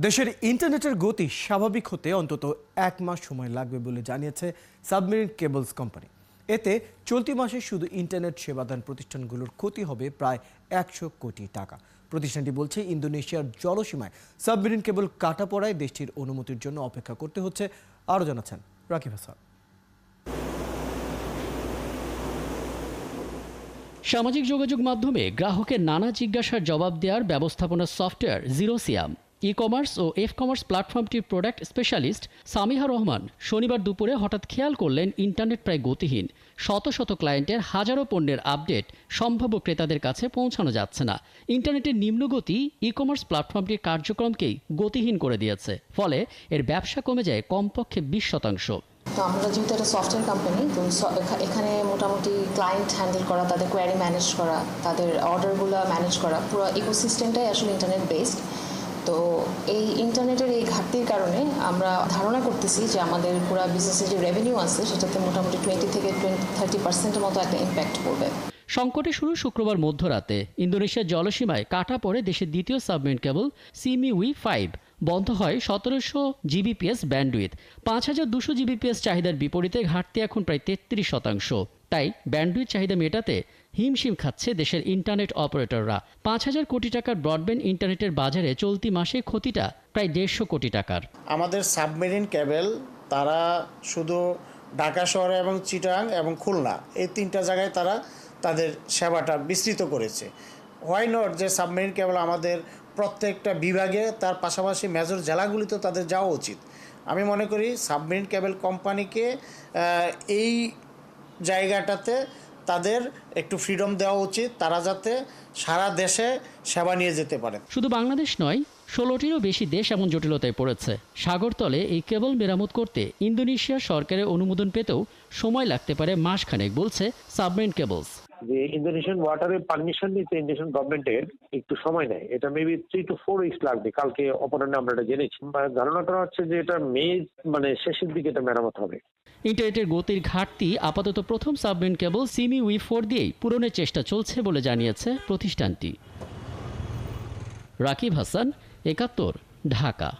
দেশের ইন্টারনেটের গতি স্বাভাবিক হতে অন্তত 1 মাস সময় লাগবে বলে জানিয়েছে সাবমেরিন কেবলস কোম্পানি। এতে চলতি মাসে শুধু ইন্টারনেট সেবাদান প্রতিষ্ঠানগুলোর ক্ষতি হবে প্রায় 100 কোটি টাকা। প্রতিষ্ঠানটি বলছে, ইন্দোনেশিয়ার জলসীমায় সাবমেরিন কেবল কাটা পড়ায় দেশটির অনুমতির জন্য অপেক্ষা করতে হচ্ছে। আরও জানাচ্ছেন রাকিব হাসান। সামাজিক যোগাযোগ মাধ্যমে গ্রাহকের নানা জিজ্ঞাসার জবাব দেওয়ার ব্যবস্থাপনা সফটওয়্যার জিরোসিয়াম ই কমার্স ও এফ কমার্স প্ল্যাটফর্মটির প্রোডাক্ট স্পেশালিস্ট সামিহা রহমান শনিবার দুপুরে হঠাৎ খেয়াল করলেন ইন্টারনেট প্রায় গতিহীন। শত শত ক্লায়েন্টের হাজারো পণ্যের আপডেট সম্ভাব্য ক্রেতাদের কাছে পৌঁছানো যাচ্ছে না। ইন্টারনেটের নিম্নগতি ই কমার্স প্ল্যাটফর্মটির কার্যক্রমকেই গতিহীন করে দিয়েছে, ফলে এর ব্যবসা কমে যায় কমপক্ষে 20%। তো আমরা যেহেতু একটা সফটওয়্যার কোম্পানি, তো এখানে মোটামুটি ক্লায়েন্ট হ্যান্ডেল করা, তাদের কোয়ারি ম্যানেজ করা, তাদের অর্ডারগুলো ম্যানেজ করা, পুরো ইকোসিস্টেমটাই আসলে ইন্টারনেট বেসড। তো এই ইন্টারনেটের এই ঘাটতির কারণে আমরা ধারণা করতেছি যে আমাদের পুরো বিজনেসের যে রেভিনিউ আছে সেটাতে মোটামুটি 20 থেকে 30% মতো একটা ইম্প্যাক্ট পড়বে। সংকটে শুরু শুক্রবার মধ্যরাতে ইন্দোনেশিয়ার জলসীমায় কাটা পড়ে দেশের দ্বিতীয় সাবমেরিন কেবল সিমিউই 5। বন্ধ হয় 1700 জিবিপিএস ব্যান্ডউইথ। 5200 জিবিপিএস চাহিদার বিপরীতে ঘাটতি এখন প্রায় 33%। তাই ব্যান্ডউইথ চাহিদা মেটাতে হিমশিম খাচ্ছে দেশের ইন্টারনেট অপারেটররা। 5000 কোটি টাকার ব্রডব্যান্ড ইন্টারনেটের বাজারে চলতি মাসে ক্ষতিটা প্রায় 150 কোটি টাকার। আমাদের সাবমেরিন কেবল তারা শুধু ঢাকা শহরে এবং চিটাগাং এবং খুলনা এই 3টা জায়গায় তারা তাদের সেবাটা বিস্তৃত করেছে। হোয়াই নট যে সাবমেরিন কেবল আমাদের প্রত্যেকটা বিভাগে, তার পাশাপাশি মেজর জেলাগুলিতেও তাদের যাওয়া উচিত। আমি মনে করি সাবমেরিন কেবল কোম্পানিকে এই জায়গাটাতে তাদের একটু ফ্রিডম দেওয়া উচিত, তারা যাতে সারা দেশে সেবা নিয়ে যেতে পারে। শুধু বাংলাদেশ নয়, 16টিরও বেশি দেশ এমন জটিলতায় পড়েছে। সাগরতলে এই কেবল মেরামত করতে ইন্দোনেশিয়া সরকারের অনুমোদন পেতেও সময় লাগতে পারে মাসখানেক, বলছে সাবমেরিন কেবলস। যে ইন্দোনেশিয়ান ওয়াটারে পারমিশন নিতে ইন্দোনেশিয়ান গভর্নমেন্টের একটু সময় নেয়, এটা মেবি 3 to 4 উইকস লাগবে। কালকে অপরাহ্নে আমরা এটা জেনেছি। ধারণা করা হচ্ছে যে এটা মে শেষের দিকে এটা মেরামত হবে। ইন্টারনেটের গতির ঘাটতি আপাতত প্রথম সাবমেরিন কেবল সিমিউই 4 দিয়েই পূরণের চেষ্টা চলছে বলে জানিয়েছে প্রতিষ্ঠানটি। রাকিব হাসান, 71, ঢাকা।